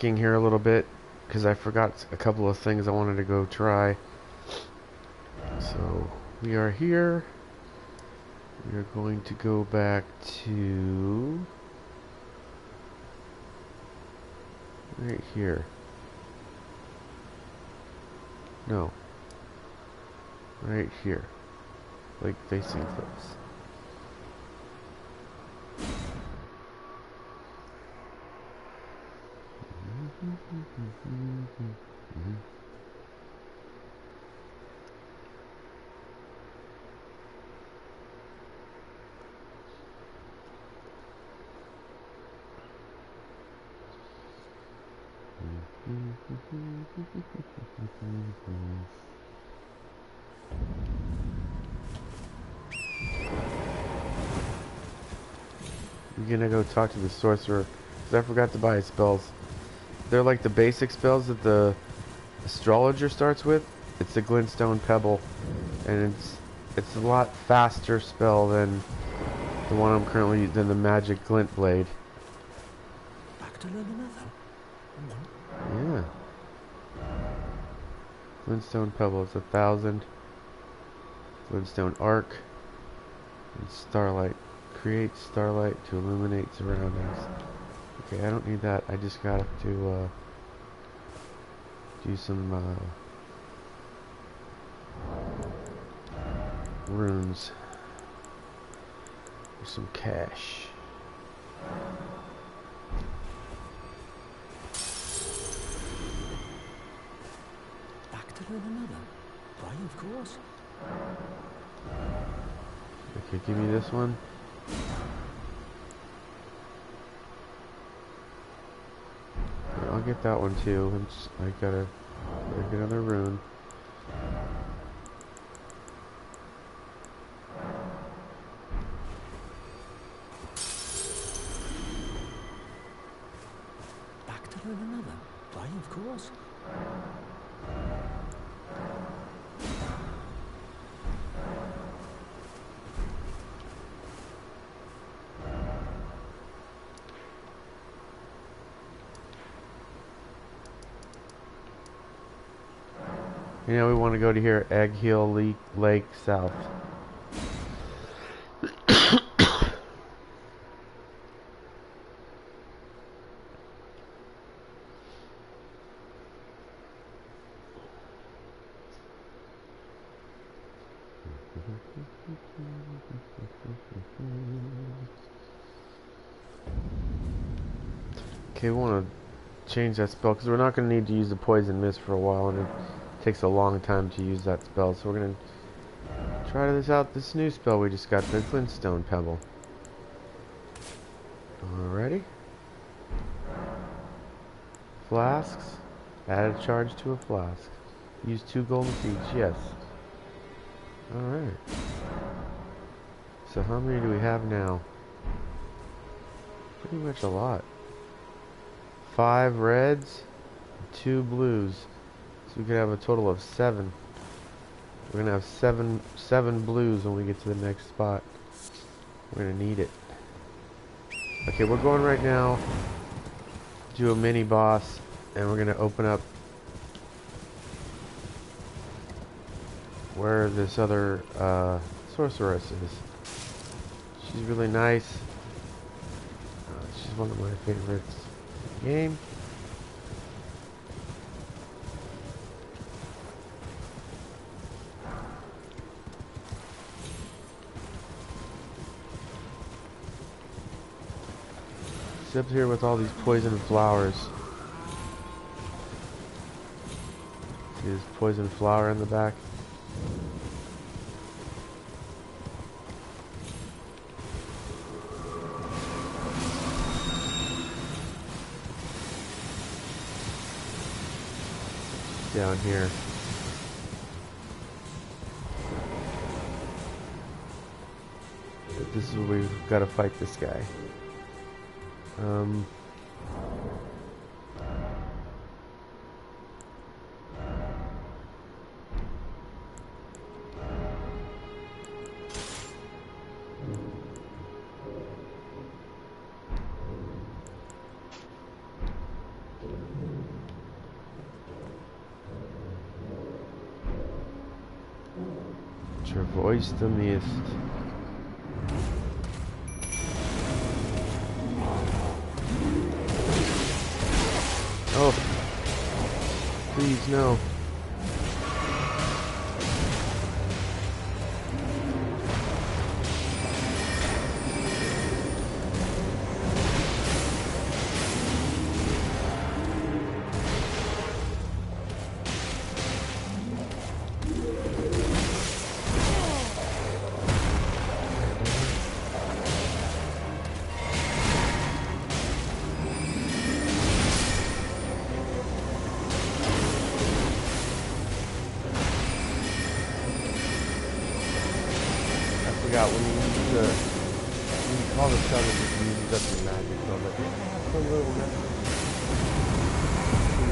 Here a little bit because I forgot a couple of things I wanted to go try. So we are here. We are going to go back to right here. No. Right here. Like facing cliffs. We're gonna go talk to the sorcerer because I forgot to buy his spells. They're like the basic spells that the astrologer starts with. It's the glintstone pebble, and it's a lot faster spell than the one I'm currently than the magic glint blade. Back to learn another. Yeah. Glintstone pebble is 1,000. Glintstone arc and starlight. Create starlight to illuminate surroundings. Okay, I don't need that. I just got to do some runes for some cash. Back to learn another. Why, of course. Okay, give me this one. I'll get that one too. I gotta make another rune. Back to learn another. Why, of course. You know, we want to go to here, Egg Hill Lake South. Okay, we want to change that spell because we're not going to need to use the poison mist for a while, and it takes a long time to use that spell. So we're going to try this new spell we just got, the glintstone pebble. Alrighty. Flasks. Add a charge to a flask. Use 2 golden seeds. Yes. Alright. So how many do we have now? Pretty much a lot. 5 reds, 2 blues. So we could have a total of 7. We're gonna have seven blues when we get to the next spot. We're gonna need it. Okay, we're going right now. Do a mini boss, and we're gonna open up where this other sorceress is. She's really nice. She's one of my favorites in the game. She's up here with all these poison flowers. See this poison flower in the back? Down here. But this is where we've got to fight this guy. Traverse the mist. Oh, please no. Forgot when you call the sun, it just uses up your magic. So that it's a little bit.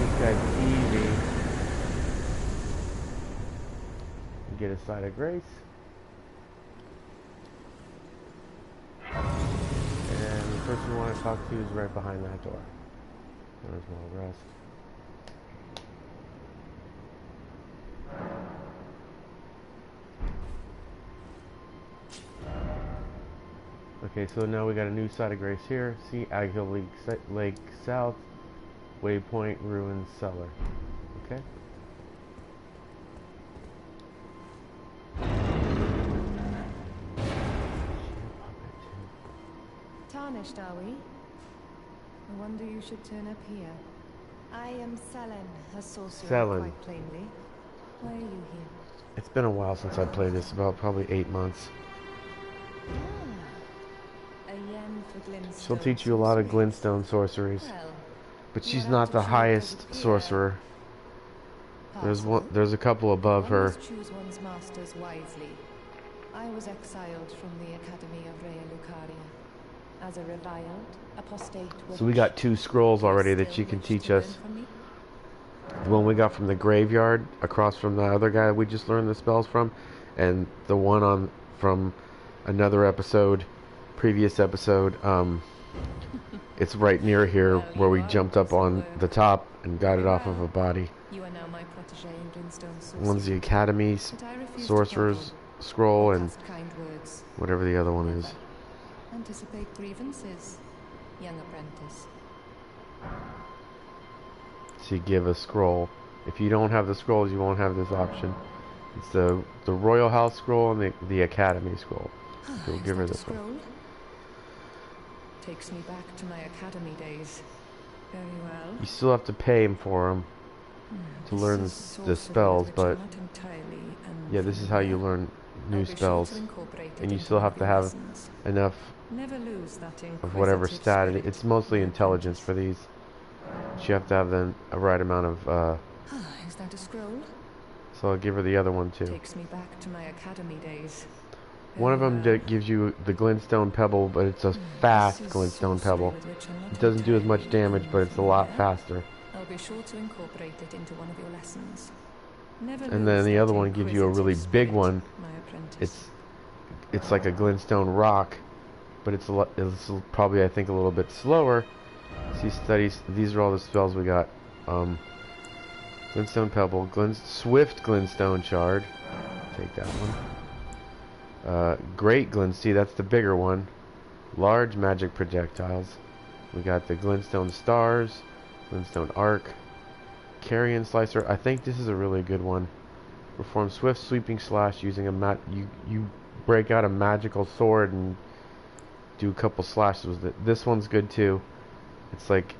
This guy's easy. Get a side of grace. And the person you want to talk to is right behind that door. There's more rest. Okay, so now we got a new side of grace here. See, Ag Hill Lake South, Waypoint Ruins Cellar. Okay. Tarnished, are we? I wonder you should turn up here. I am Selen, a sorcerer, Selen. quite plainly. Why are you here? It's been a while since I played this, about probably 8 months. A yen for glintstone. She'll teach you a lot of glintstone sorceries, Well, but she's not the highest sorcerer. There's a couple above her. One must choose one's masters wisely. I was exiled from the Academy of Rea Lucaria as a reviled, apostate witch. So we got 2 scrolls already that she can teach us. The one we got from the graveyard across from the other guy we just learned the spells from, and the one from another previous episode. It's right near here where we jumped up on the top and got it off of a body. You are now my protege in glintstone sorcery. One's the Academy's Sorcerer's Scroll and whatever the other one is. Anticipate grievances, young apprentice. So you give a scroll. If you don't have the scrolls, you won't have this option. It's the Royal House Scroll and the Academy Scroll. So we'll give her this one. Takes me back to my academy days. Very well. You still have to pay him for them to learn the spells, but yeah, this is how you learn new spells. And you still have to have enough of whatever stat. It's mostly intelligence for these. You have to have a right amount of. Is that a scroll? So I'll give her the other one too. Takes me back to my academy days. One of them gives you the glintstone pebble, but it's a fast glintstone pebble. It doesn't do as much damage, but it's a lot faster. I'll be sure to incorporate it into one of your lessons. And then the other one gives you a really big one. It's like a glintstone rock, but it's probably, I think, a little bit slower. See, studies. These are all the spells we got. Glintstone pebble, swift glintstone shard. Take that one. Great glint. See, that's the bigger one. Large magic projectiles. We got the glintstone stars, glintstone arc, carrion slicer. I think this is a really good one. Perform swift sweeping slash using you break out a magical sword and do a couple slashes with it. This one's good too. It's like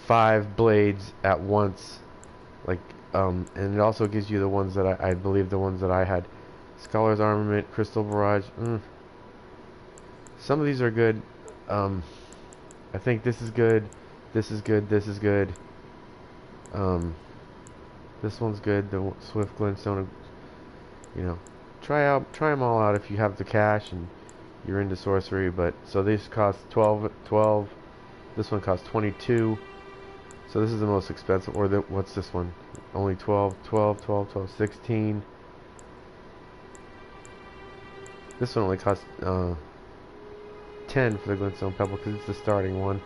5 blades at once. Like and it also gives you the ones that I believe the ones that I had. Scholar's Armament, Crystal Barrage. Some of these are good. I think this is good. This is good. This is good. This one's good. The Swift Glintstone. You know, try them all out if you have the cash and you're into sorcery. But so these cost 12. This one costs 22. So this is the most expensive. Or what's this one? Only 12, 16. This one only costs 10 for the glintstone pebble because it's the starting one.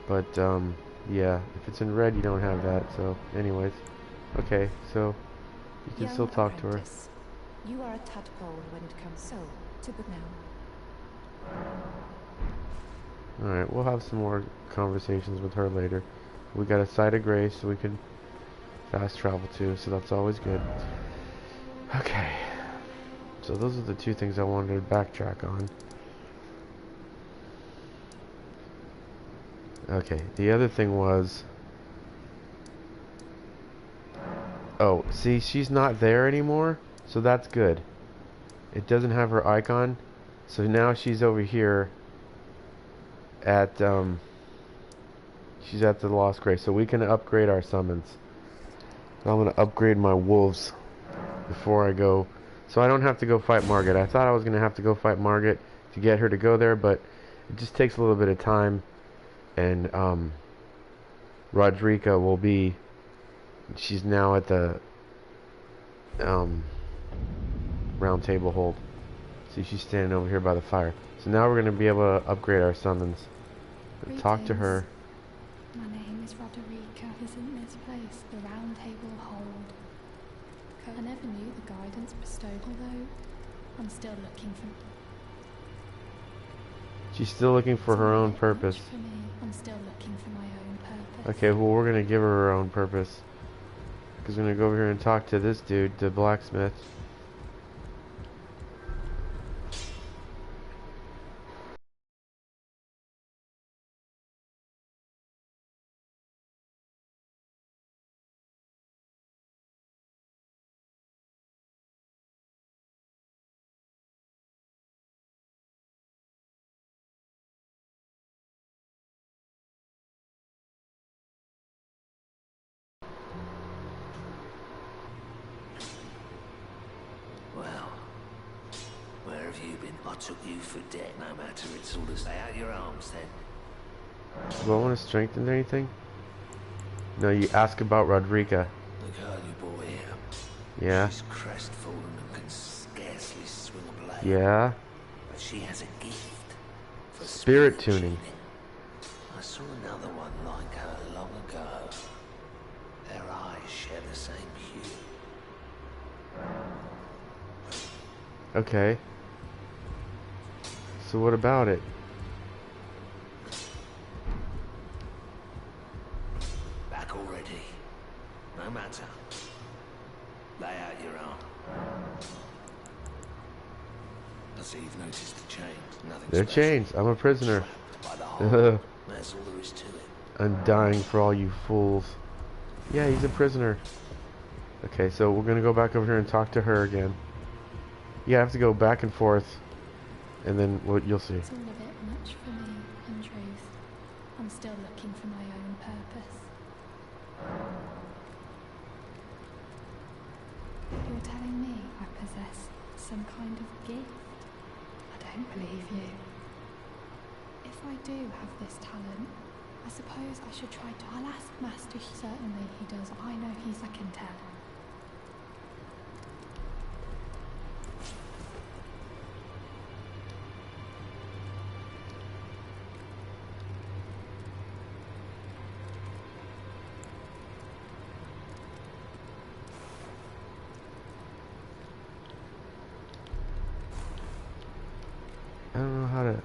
But yeah, if it's in red, you don't have that. So, anyways, okay. So you can still talk to her. You are a tadpole when it comes so. To book now. Alright, we'll have some more conversations with her later. We got a site of grace so we can fast travel to, so that's always good. Okay. So those are the two things I wanted to backtrack on. Okay, the other thing was... Oh, see, she's not there anymore, so that's good. It doesn't have her icon, so now she's over here at, she's at the Lost Grace, so we can upgrade our summons. I'm gonna upgrade my wolves before I go, so I don't have to go fight Margaret. I thought I was gonna have to go fight Margaret to get her to go there, but it just takes a little bit of time, and, Rodrika will be, she's now at the, round table hold. See, she's standing over here by the fire. So now we're going to be able to upgrade our summons. And talk to her. My name is Roderica. Isn't this place the Round Table Hold? I never knew the guidance bestowed, although I'm still looking for... She's still looking for her own purpose. For me. I'm still looking for my own purpose. Okay, well, we're going to give her her own purpose. Because we're going to go over here and talk to this dude, the blacksmith. Well, where have you been? I took you for dead. No matter, it's all to stay out your arms then. Do I want to strengthen anything? No, you ask about Rodrika. The girl you brought here. Yeah. She's crestfallen and can scarcely swing a blade. Yeah. But she has a gift for Spirit tuning. I saw another one like her long ago. Their eyes share the same hue. Okay. So what about it? Back already. No matter. Lay out your arm. I see you've noticed the chains. Nothing They're special. chains. I'm a prisoner. By the hole. That's all there is to it. I'm dying for all you fools. Yeah, he's a prisoner. Okay, so we're gonna go back over here and talk to her again. You have to go back and forth, and then you'll see. It's all a bit much for me, in truth. I'm still looking for my own purpose. You're telling me I possess some kind of gift? I don't believe you. If I do have this talent, I suppose I should try to... I'll ask Master. Certainly he does. I know I can tell. I don't know how to...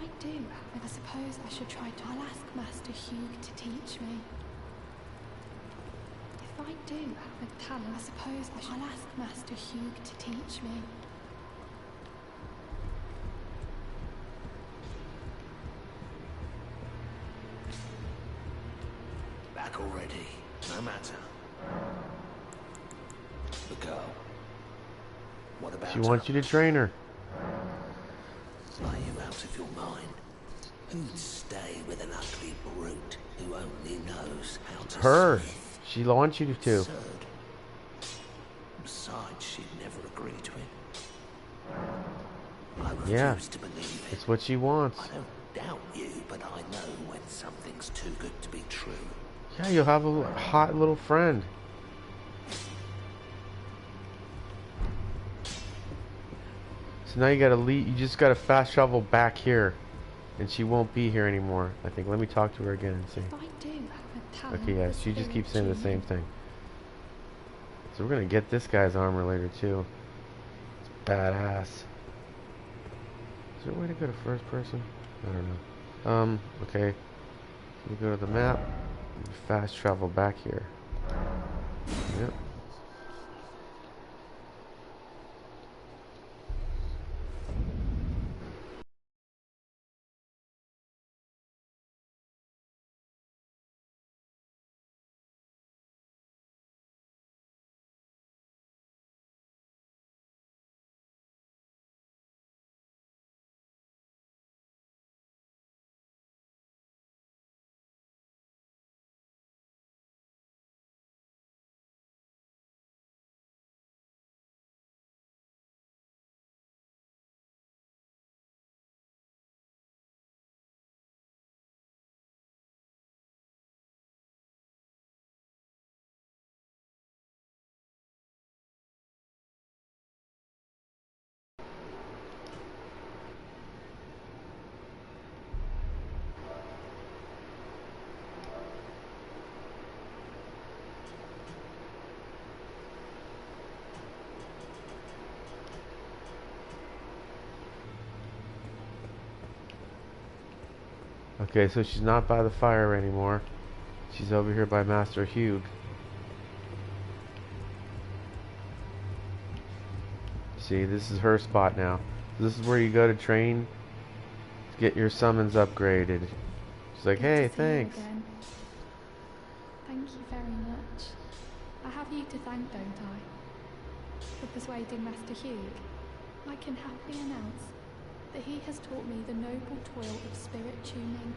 I do, I suppose I should try to. I'll ask Master Hugh to teach me. If I do have a talent, I suppose I'll ask Master Hugh to teach me. Back already. No matter. The girl. What about She wants you to train her. Are you out of your mind? Who'd stay with an ugly brute who only knows how to Her. smith? She wants you to. Absurd. Besides, she'd never agree to it. I refuse to believe it. It's what she wants. I don't doubt you, but I know when something's too good to be true. Yeah, you'll have a hot little friend. So now you gotta leave. You just gotta fast travel back here, and she won't be here anymore. I think. Let me talk to her again and see. If I do have a talent, Okay, yeah, she just keeps saying the same thing. So we're gonna get this guy's armor later too. It's badass. Is there a way to go to first person? I don't know. Okay. So we go to the map. Fast travel back here. Yep. Okay, so she's not by the fire anymore. She's over here by Master Hugh. See, this is her spot now. This is where you go to train to get your summons upgraded. She's like, hey, thanks. Thank you very much. I have you to thank, don't I? For persuading Master Hugh. I can happily announce that he has taught me the noble toil of spirit tuning.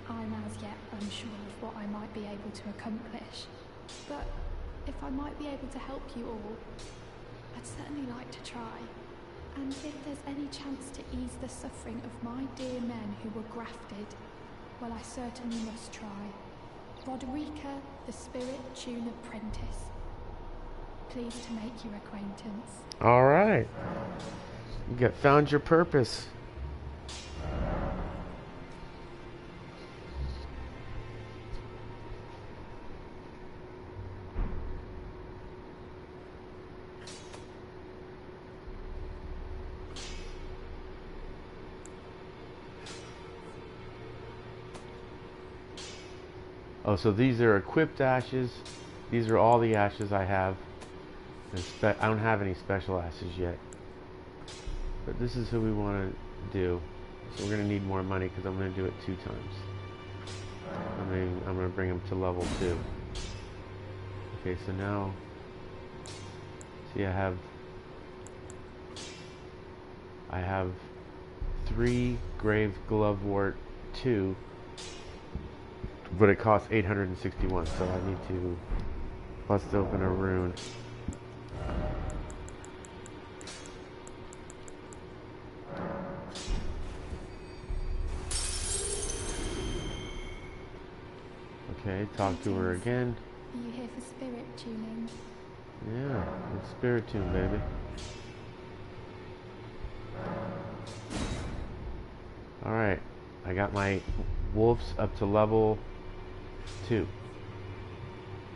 I'm as yet unsure of what I might be able to accomplish, but if I might be able to help you all, I'd certainly like to try. And if there's any chance to ease the suffering of my dear men who were grafted, well, I certainly must try. Roderica, the Spirit Tune Apprentice. Pleased to make your acquaintance. Alright. You found your purpose. Oh, so these are equipped ashes. These are all the ashes I have. I don't have any special ashes yet. But this is who we want to do. So we're going to need more money because I'm going to do it 2 times. I'm going to bring him to level 2. Okay, so now... See, I have 3 Grave Glovewort 2. But it costs 861, so I need to bust open a rune. Okay, talk to her again. Are you here for spirit tuning? Yeah, it's spirit tune, baby. Alright, I got my wolves up to level 2.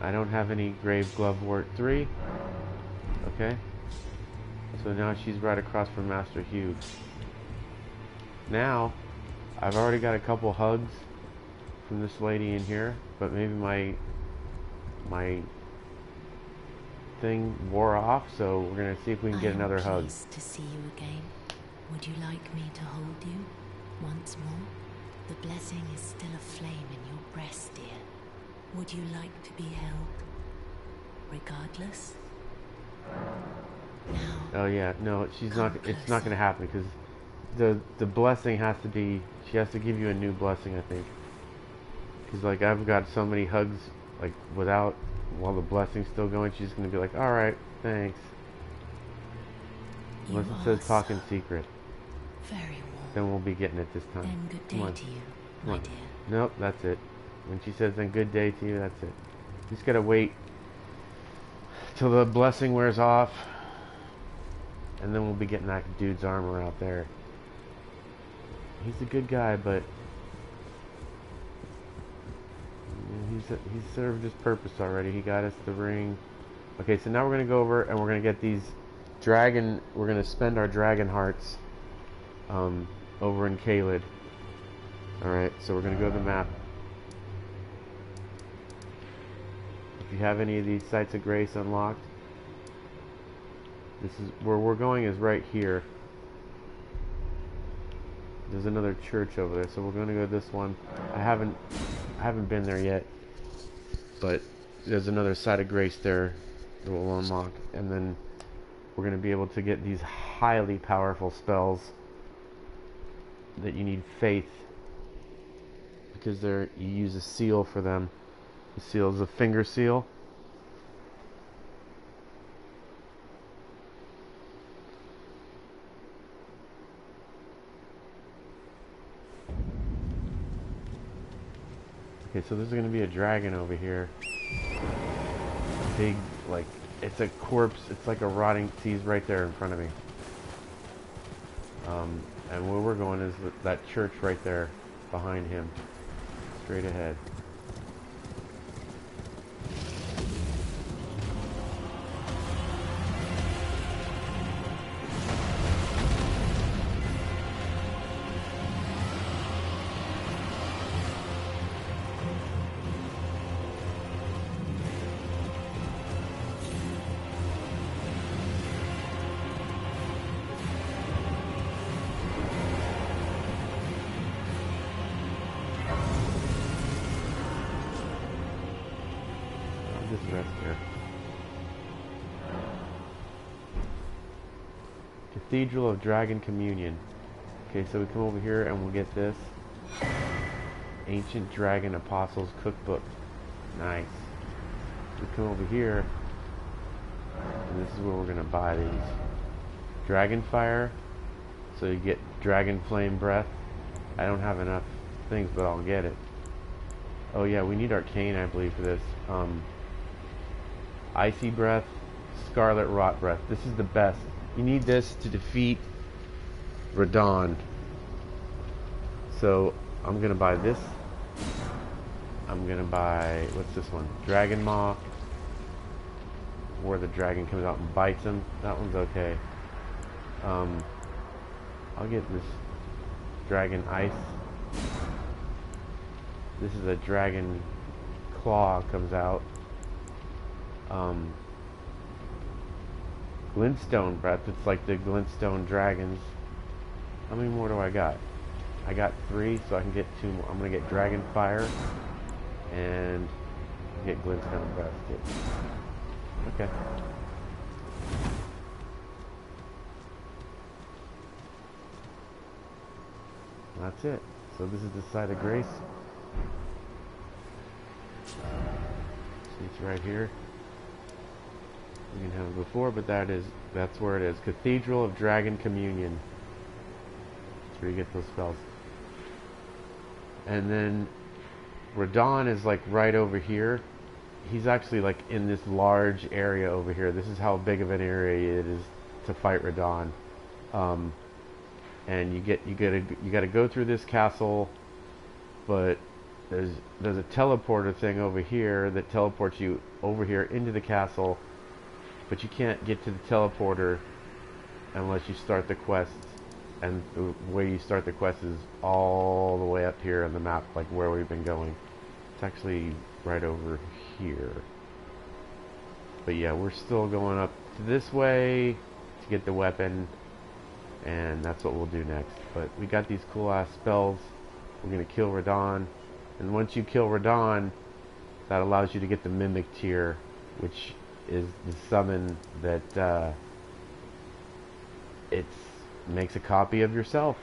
I don't have any Grave Glovewort 3. Okay. So now she's right across from Master Hugh. Now, I've already got a couple hugs from this lady in here, but maybe my thing wore off, so we're gonna see if we can get another hug. I am pleased to see you again. Would you like me to hold you once more? The blessing is still aflame in your breast, dear. Would you like to be held? Regardless? Now. Oh yeah, no, she's not. It's not gonna happen because the blessing has to be. She has to give you a new blessing, I think. Because like I've got so many hugs, like without while the blessing's still going, she's gonna be like, all right, thanks. Unless it says talk in secret. Very warm. Then we'll be getting it this time. Then good day to you, my dear. Nope, that's it. When she says then good day to you, that's it. You just gotta wait till the blessing wears off, and then we'll be getting that dude's armor out there. He's a good guy, but he's served his purpose already. He got us the ring. Okay, so now we're gonna go over and we're gonna get these dragon. We're gonna spend our dragon hearts over in Caelid. All right, so we're gonna go to the map. If you have any of these sites of grace unlocked, this is where we're going. Is right here. There's another church over there, so we're going to go to this one. I haven't been there yet, but there's another site of grace there that will unlock, and then we're going to be able to get these highly powerful spells that you need faith, because you use a seal for them. The seal is a finger seal. Okay, so there's going to be a dragon over here. A big, like, it's a corpse. It's like a rotting. He's right there in front of me. And where we're going is that church right there behind him. Straight ahead. Rest here. Cathedral of Dragon Communion. Okay, so we come over here and we'll get this. Ancient Dragon Apostles Cookbook. Nice. We come over here, and this is where we're going to buy these. Dragon Fire, so you get Dragon Flame Breath. I don't have enough things, but I'll get it. Oh yeah, we need Arcane, I believe, for this. Icy Breath, Scarlet Rot Breath. This is the best. You need this to defeat Radon. So I'm gonna buy this. I'm gonna buy, what's this one? Dragon Maw, where the dragon comes out and bites him. That one's okay. I'll get this Dragon Ice. This is a Dragon Claw comes out. Glintstone Breath. It's like the Glintstone dragons. How many more do I got? I got 3, so I can get 2 more. I'm gonna get Dragon Fire and get Glintstone Breath too. Okay. That's it. So this is the site of grace. See, it's right here. We didn't have it before, but that's where it is. Cathedral of Dragon Communion. That's where you get those spells. And then Radon is like right over here. He's actually like in this large area over here. This is how big of an area it is to fight Radon. And you gotta go through this castle, but there's a teleporter thing over here that teleports you over here into the castle. But you can't get to the teleporter unless you start the quest and the way you start the quest is all the way up here on the map, like where we've been going. It's actually right over here. But yeah, we're still going up this way to get the weapon, and that's what we'll do next. But we got these cool ass spells. We're gonna kill Radon, and once you kill Radon, that allows you to get the Mimic tier, which is the summon that it makes a copy of yourself,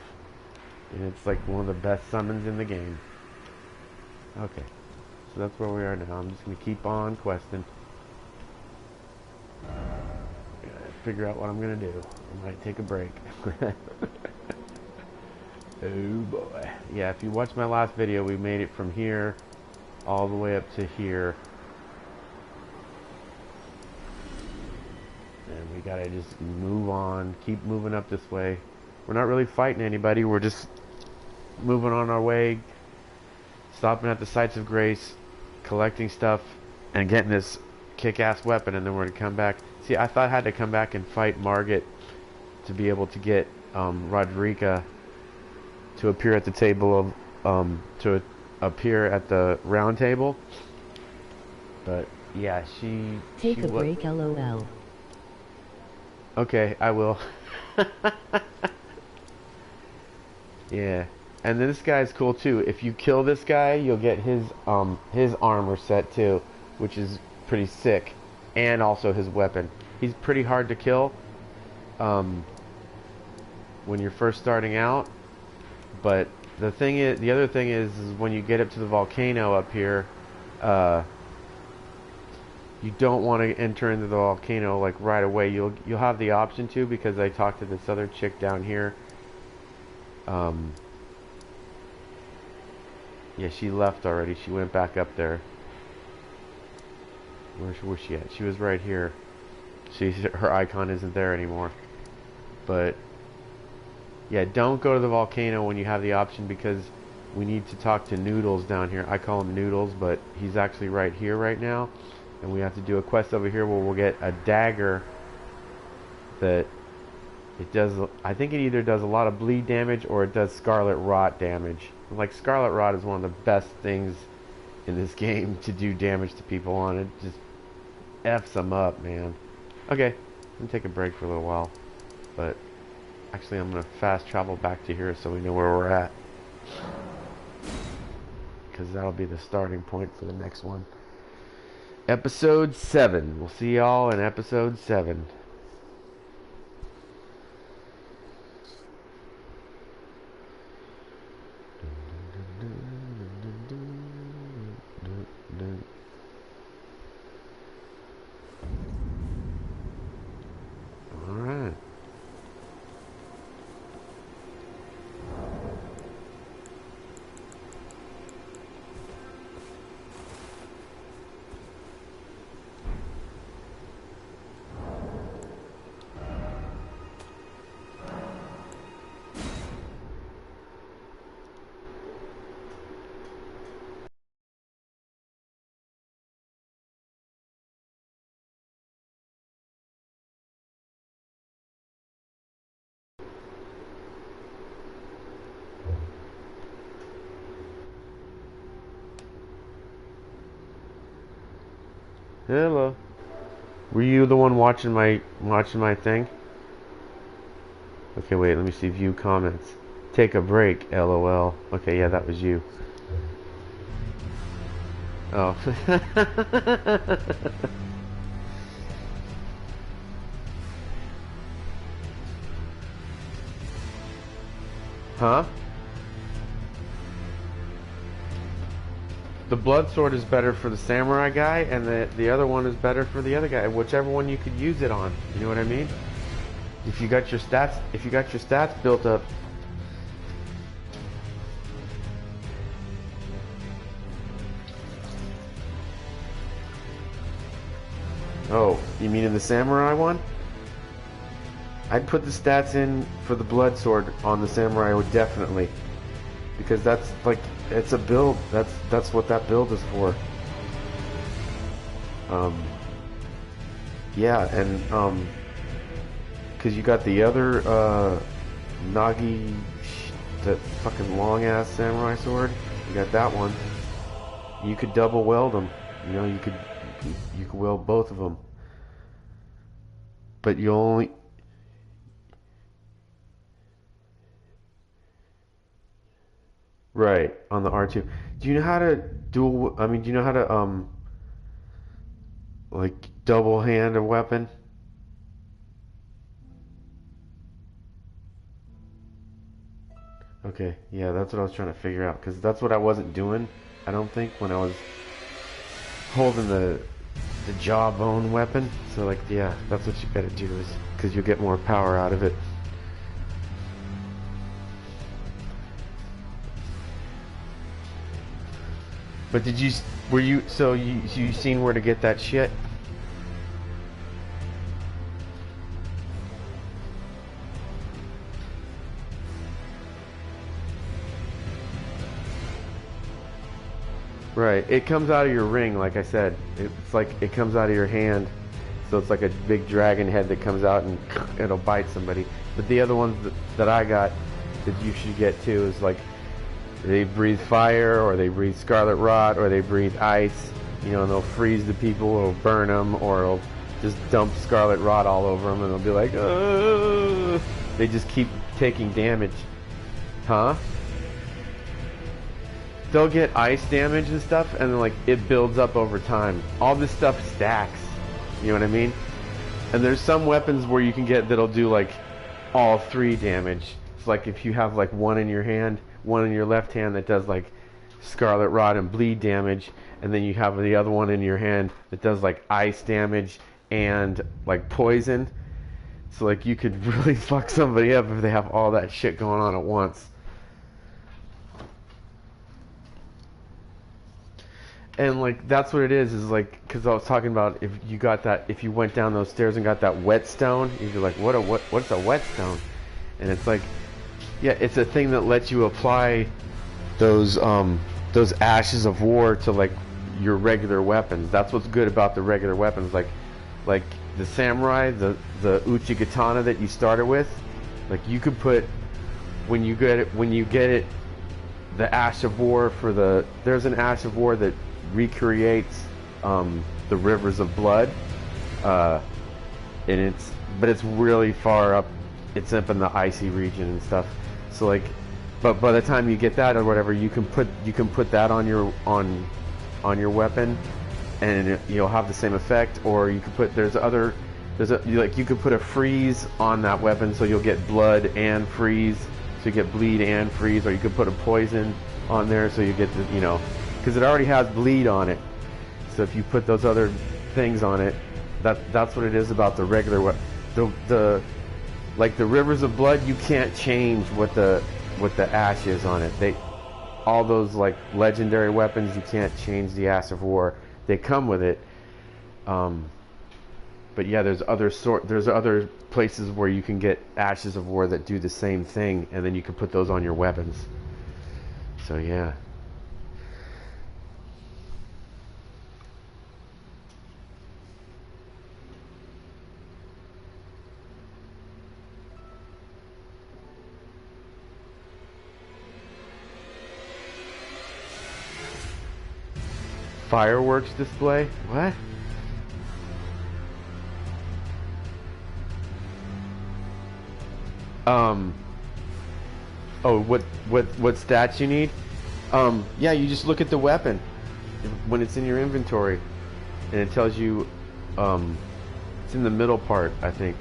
and it's like one of the best summons in the game. Okay, so that's where we are now. I'm just gonna keep on questing. Figure out what I'm gonna do. I might take a break. Oh boy. Yeah, if you watched my last video, we made it from here all the way up to here. And we gotta just move on, keep moving up this way. We're not really fighting anybody, we're just moving on our way, stopping at the sites of grace, collecting stuff, and getting this kick-ass weapon, and then we're gonna come back. See, I thought I had to come back and fight Margit to be able to get Rodrika to appear at the table of to appear at the round table. But yeah, Take a break, LOL. Okay, I will. Yeah, and then this guy's cool too. If you kill this guy, you'll get his armor set too, which is pretty sick, and also his weapon. He's pretty hard to kill when you're first starting out, but the other thing is when you get up to the volcano up here, you don't want to enter into the volcano like right away. You'll have the option to, because I talked to this other chick down here. Yeah, she left already. She went back up there. Where's she at? She was right here. Her icon isn't there anymore. But yeah, don't go to the volcano when you have the option, because we need to talk to Noodles down here. I call him Noodles, but he's actually right here right now. And we have to do a quest over here where we'll get a dagger that it does. I think it either does a lot of bleed damage or it does scarlet rot damage. Like, scarlet rot is one of the best things in this game to do damage to people on. It just F's them up, man. Okay, I'm gonna take a break for a little while, but actually I'm gonna fast travel back to here so we know where we're at, because that'll be the starting point for the next one. Episode 7. We'll see y'all in episode 7. Alright. Hello. Were you the one watching my thing? Okay, wait, let me see view comments. Take a break, LOL. Okay, yeah, that was you. Oh. Huh? The blood sword is better for the samurai guy, and the other one is better for the other guy. Whichever one you could use it on. You know what I mean? If you got your stats built up. Oh, you mean in the samurai one? I'd put the stats in for the blood sword on the samurai, definitely, because that's like, it's a build. That's what that build is for. Yeah, and because you got the other Nagi, that fucking long ass samurai sword. You got that one. You could double weld them. You know, you could weld both of them. But you only. Right, on the R2. Do you know how to dual, I mean, do you know how to, like, double hand a weapon? Okay, yeah, that's what I was trying to figure out, because that's what I wasn't doing, I don't think, when I was holding the jawbone weapon. So, like, yeah, that's what you gotta do, is, because you'll get more power out of it. But did you, so you seen where to get that shit? Right, it comes out of your ring, like I said. It's like, it comes out of your hand. So it's like a big dragon head that comes out and it'll bite somebody. But the other ones that I got that you should get too is like, they breathe fire, or they breathe scarlet rot, or they breathe ice. You know, and they'll freeze the people, or burn them, or it'll just dump scarlet rot all over them, and they'll be like, oh. They just keep taking damage. Huh? They'll get ice damage and stuff, and then, like, it builds up over time. All this stuff stacks. You know what I mean? And there's some weapons where you can get that'll do, like, all 3 damage. It's like if you have, like, one in your hand, one in your left hand that does, like, scarlet rot and bleed damage, and then you have the other one in your hand that does, like, ice damage and, like, poison. So, like, you could really fuck somebody up if they have all that shit going on at once. And, like, that's what it is like, because I was talking about if you got that, if you went down those stairs and got that whetstone, you'd be like, what's a whetstone? And it's like, yeah, it's a thing that lets you apply those ashes of war to, like, your regular weapons. That's what's good about the regular weapons, like the samurai, the Uchigatana that you started with. Like, you could put, when you get it, the ash of war for there's an ash of war that recreates the rivers of blood, and it's really far up. It's up in the icy region and stuff. So, like, but by the time you get that or whatever, you can put that on your weapon, and you'll have the same effect. Or you can put you could put a freeze on that weapon, so you'll get blood and freeze, so you get bleed and freeze. Or you could put a poison on there, so you get the, because it already has bleed on it. So if you put those other things on it, that's what it is about the regular weapon. Like the rivers of blood, you can't change what the ash is on it. All those, like, legendary weapons, you can't change the ash of war. They come with it. But yeah, there's other places where you can get ashes of war that do the same thing, and then you can put those on your weapons. So yeah. Fireworks display? What? Oh, what stats you need? Yeah, you just look at the weapon when it's in your inventory, and it tells you, it's in the middle part, I think.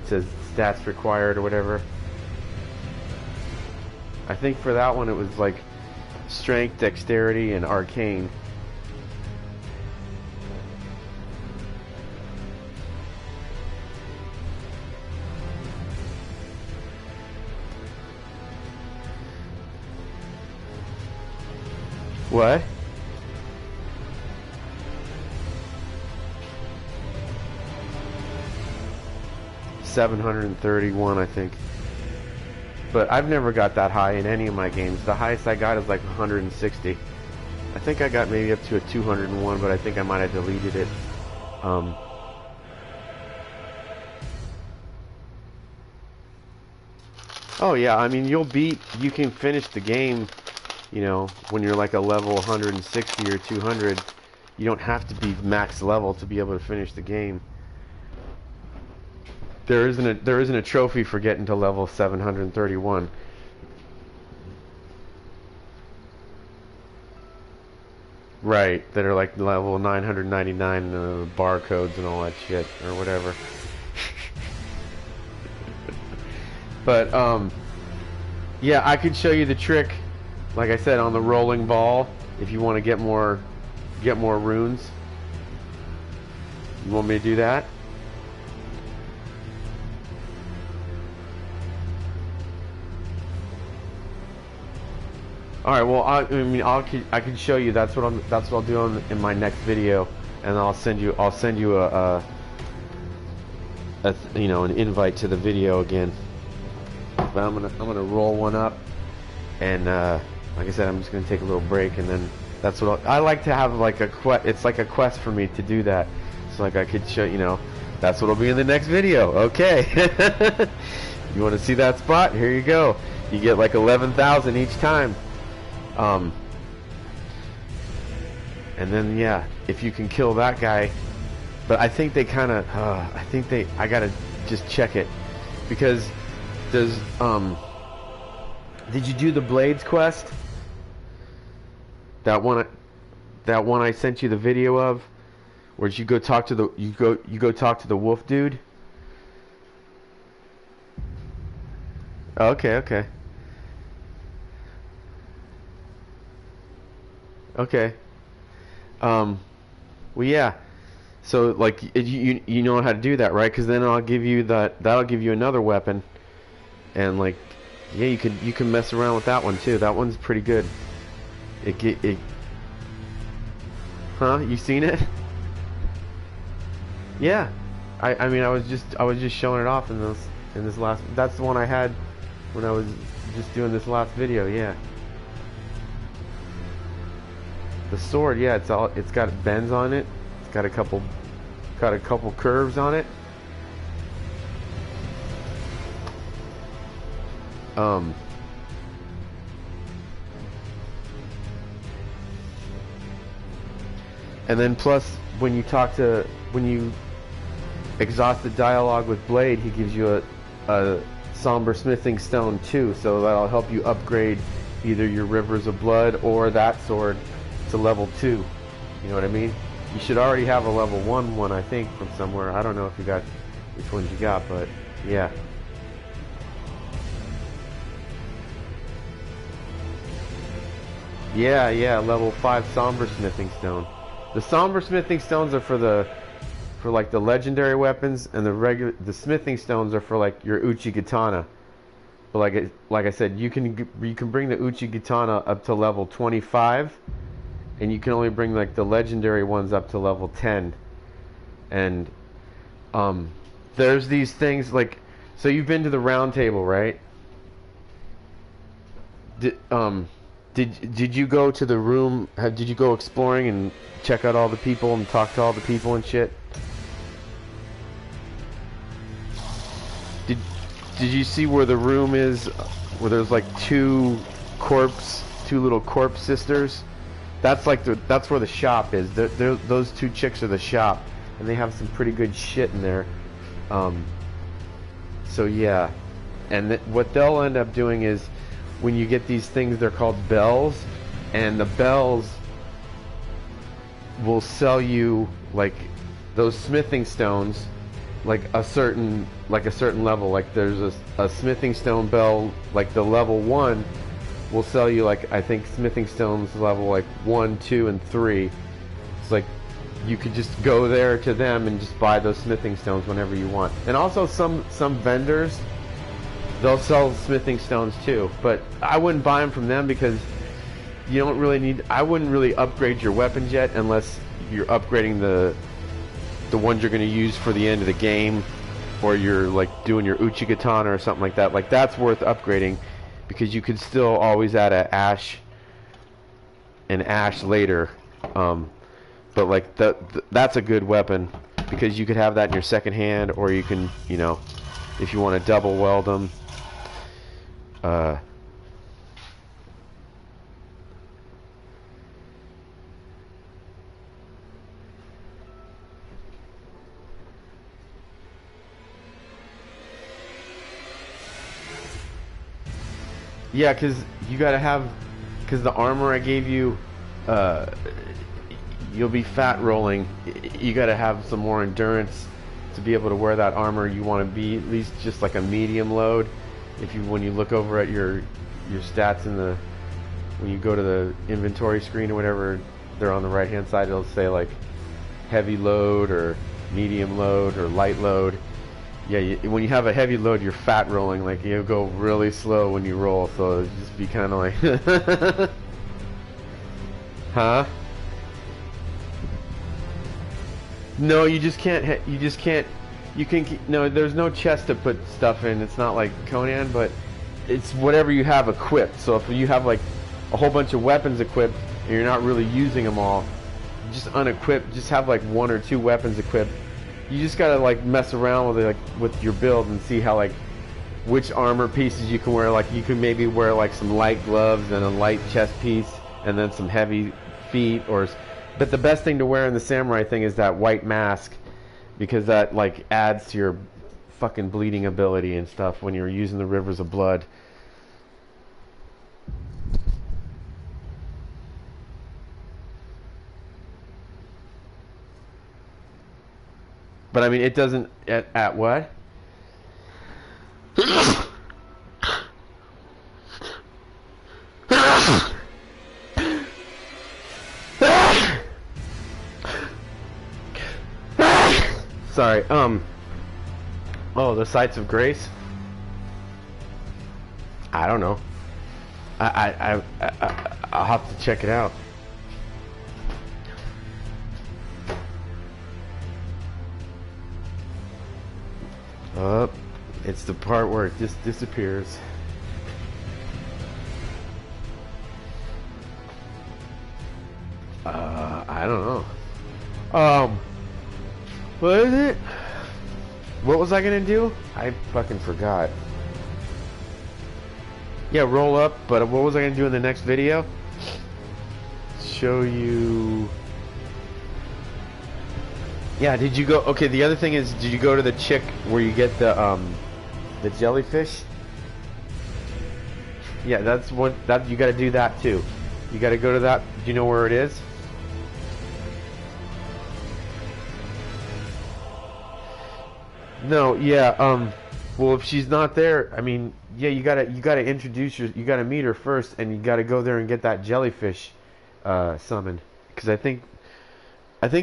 It says stats required or whatever. I think for that one it was like strength, dexterity, and arcane. What? $731, I think. But I've never got that high in any of my games. The highest I got is like 160. I think I got maybe up to a 201, but I think I might have deleted it. Oh yeah, I mean you can finish the game, you know, when you're like a level 160 or 200. You don't have to be max level to be able to finish the game. There isn't a trophy for getting to level 731. Right, that are like level 999 barcodes and all that shit or whatever. But yeah, I could show you the trick, like I said, on the rolling ball if you want to get more runes. You want me to do that? All right. Well, I mean, I can show you. That's what I'll do in my next video, and I'll send you you know, an invite to the video again. But I'm gonna roll one up, and like I said, I'm just gonna take a little break, and then that's what I like to have, like a quest. It's like a quest for me to do that. So like I could show, you know, that's what'll be in the next video. Okay. You want to see that spot? Here you go. You get like 11,000 each time. And then yeah, if you can kill that guy, but I think they kind of, I gotta just check it, because there's, did you do the Blades quest? That one I sent you the video of, where you go talk to you go talk to the wolf dude? Okay, okay. Okay. Well, yeah. So, like, you know how to do that, right? Because then that'll give you another weapon, and like, yeah, you can mess around with that one too. That one's pretty good. Huh? You seen it? Yeah. I mean, I was just showing it off in this last. That's the one I had when I was just doing this last video. Yeah. The sword, yeah, it's got bends on it. It's got a couple curves on it. And then plus when you exhaust the dialogue with Blade, he gives you a somber smithing stone too, so that'll help you upgrade either your Rivers of Blood or that sword to level 2. You know what I mean? You should already have a level 1 one, I think, from somewhere. I don't know if you got which ones you got, but yeah. Yeah, level 5 somber smithing stone. The somber smithing stones are for like the legendary weapons, and the smithing stones are for like your Uchi Katana. But like I said, you can bring the Uchi Katana up to level 25. And you can only bring like the legendary ones up to level 10. And there's these things like, so you've been to the round table, right? Did you go to the room? Did you go exploring and check out all the people and talk to all the people and shit? Did you see where the room is, where there's like two little corpse sisters? That's like that's where the shop is. Those two chicks are the shop, and they have some pretty good shit in there. So yeah, and what they'll end up doing is, when you get these things, they're called bells, and the bells will sell you like those smithing stones, like a certain level. Like there's a smithing stone bell, like the level 1. Will sell you, like, I think smithing stones level like 1, 2, and 3. It's like you could just go there to them and just buy those smithing stones whenever you want. And also some vendors, they'll sell smithing stones too, but I wouldn't buy them from them because you don't really need. I wouldn't really upgrade your weapons yet unless you're upgrading the ones you're going to use for the end of the game, or you're like doing your Uchi Katana or something like that. Like that's worth upgrading, because you could still always add an ash later. But like that's a good weapon, because you could have that in your second hand, or you can, you know, if you want to double weld them. Uh, yeah, because you gotta have, because the armor I gave you, uh, you'll be fat rolling. You gotta have some more endurance to be able to wear that armor. You want to be at least just like a medium load. If you, when you look over at your stats in the, when you go to the inventory screen or whatever, they're on the right hand side. It'll say like heavy load or medium load or light load. Yeah, when you have a heavy load, you're fat rolling. Like you go really slow when you roll, so it'll just be kind of like, huh? No, you just can't. You just can't. You can. No, there's no chest to put stuff in. It's not like Conan, but it's whatever you have equipped. So if you have like a whole bunch of weapons equipped and you're not really using them all, just unequipped. Just have like 1 or 2 weapons equipped. You just gotta like mess around with it, like with your build, and see how like which armor pieces you can wear. Like you can maybe wear like some light gloves and a light chest piece, and then some heavy feet. Or, but the best thing to wear in the samurai thing is that white mask, because that like adds to your fucking bleeding ability and stuff when you're using the rivers of blood. But I mean, it doesn't at what? Sorry. Oh, the Sights of Grace. I don't know. I'll have to check it out. It's the part where it just disappears. I don't know. What is it? What was I gonna do? I fucking forgot. Yeah, roll up, but what was I gonna do in the next video? Show you... Yeah, did you go... Okay, the other thing is, did you go to the chick where you get the jellyfish? Yeah, that's what... That, you gotta do that too. You gotta go to that... Do you know where it is? No, yeah, well, if she's not there, I mean, yeah, you gotta introduce her, you gotta meet her first, and you gotta go there and get that jellyfish, summoned. Because I think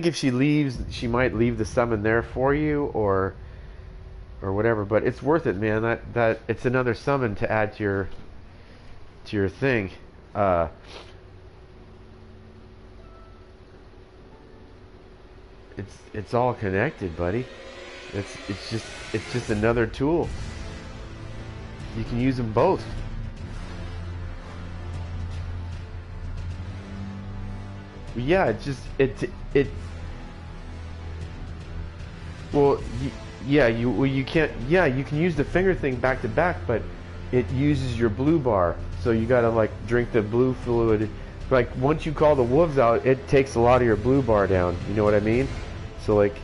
if she leaves, she might leave the summon there for you, or whatever, but it's worth it, man. That it's another summon to add to your thing. It's all connected, buddy. It's just another tool. You can use them both. Yeah, well, you can't. Yeah, you can use the finger thing back to back, but it uses your blue bar, so you gotta like drink the blue fluid. Like once you call the wolves out, it takes a lot of your blue bar down. You know what I mean? So like,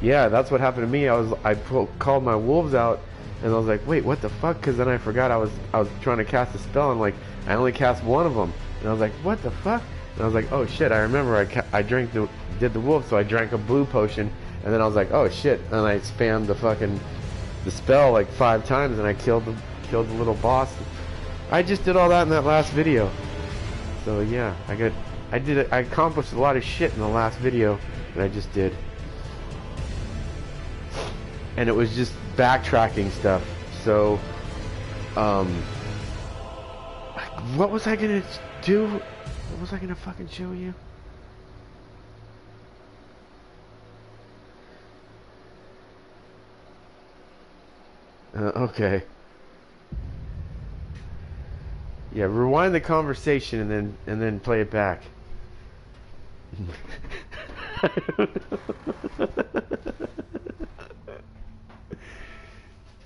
yeah, that's what happened to me. I called my wolves out, and I was like, wait, what the fuck? Because then I forgot I was trying to cast a spell, and like I only cast one of them, and I was like, what the fuck? And I was like, oh shit, I remember I did the wolf, so I drank a blue potion, and then I was like, oh shit, and I spammed the spell like 5 times, and I killed the little boss. I just did all that in that last video. So yeah, I accomplished a lot of shit in the last video that I just did. And it was just backtracking stuff. So, what was I gonna do? What was I gonna fucking show you? Okay. Yeah, rewind the conversation and then play it back.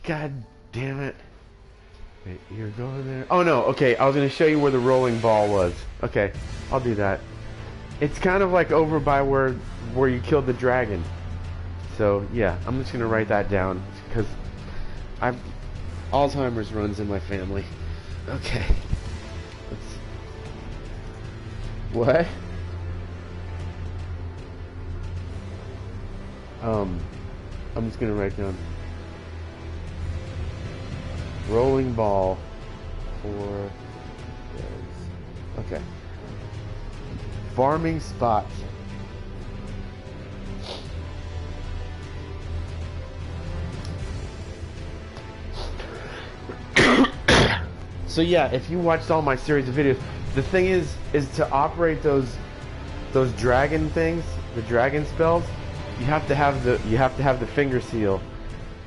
God damn it. Wait, you're going there. no. Okay, I was gonna show you where the rolling ball was. Okay, I'll do that. It's kind of like over by where you killed the dragon. So yeah, I'm just gonna write that down because Alzheimer's runs in my family. Okay. What? I'm just gonna write down rolling ball for okay. Farming spot. So yeah, if you watched all my series of videos, the thing is to operate those dragon things, the dragon spells, you have to have the finger seal.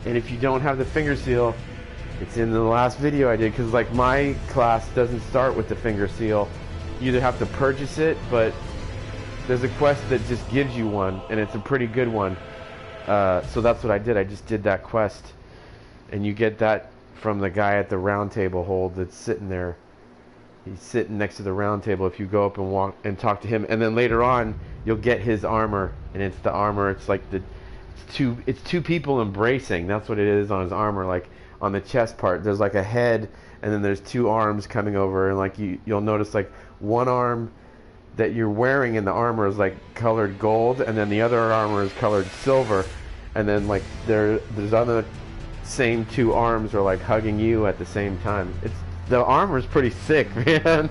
And if you don't have the finger seal, it's in the last video I did, because like my class doesn't start with the finger seal. You either have to purchase it, but there's a quest that just gives you one, and it's a pretty good one. So that's what I did. I just did that quest, and you get that from the guy at the round table hold that's sitting there. He's sitting next to the round table if you go up and walk and talk to him. And then later on, you'll get his armor, and it's the armor. It's like it's two people embracing. That's what it is on his armor. Like on the chest part, there's like a head, and then there's two arms coming over, and like you'll notice like one arm that you're wearing in the armor is like colored gold, and then the other armor is colored silver, and then like there's other same two arms are like hugging you at the same time. The armor's pretty sick, man.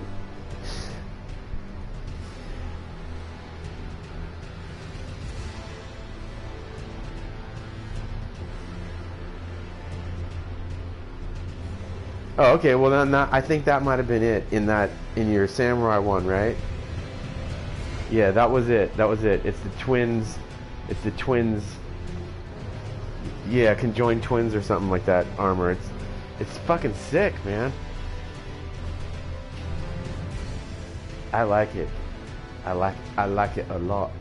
Oh, okay. Well, then I think that might have been it in your samurai one, right? Yeah, that was it. That was it. It's the twins. It's the twins. Yeah, conjoined twins or something like that armor. It's fucking sick, man. I like it. I like it a lot.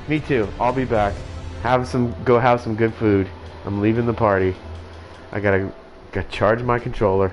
Me too. I'll be back. Go have some good food. I'm leaving the party. I gotta charge my controller.